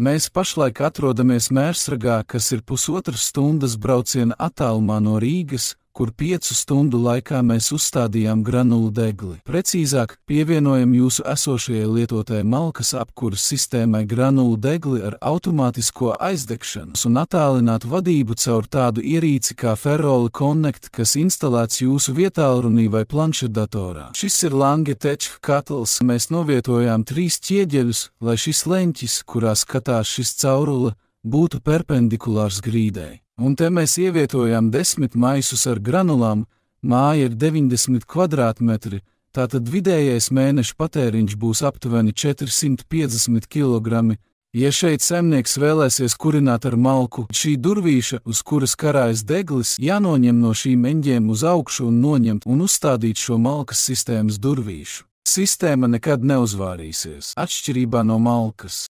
Mēs pašlaik atrodamies Mērsragā, kas ir 1,5 stundas brauciena attālumā no Rīgas, kur 5 stundu laikā mēs uzstādījām granulu degli. Precīzāk, pievienojam jūsu esošajai lietotajai malkas apkuras sistēmai granulu degli ar automātisko aizdegšanu un attālinātu vadību caur tādu ierīci kā Ferrola Connect, kas instalēts jūsu vietālrunī vai planšetdatorā. Šis ir Lange-Tech katls. Mēs novietojām 3 ķieģeļus, lai šis leņķis, kurā skatās šis caurule, būtu perpendikulārs grīdai. Un te mēs ievietojām 10 maisus ar granulām, māja ir 90 kvadrātmetri, tātad vidējais mēneša patēriņš būs aptuveni 450 kg. Ja šeit saimnieks vēlēsies kurināt ar malku, šī durvīša, uz kuras karājas deglis, jānoņem no šīm eņģiem uz augšu un noņemt un uzstādīt šo malkas sistēmas durvīšu. Sistēma nekad neuzvārīsies, atšķirībā no malkas.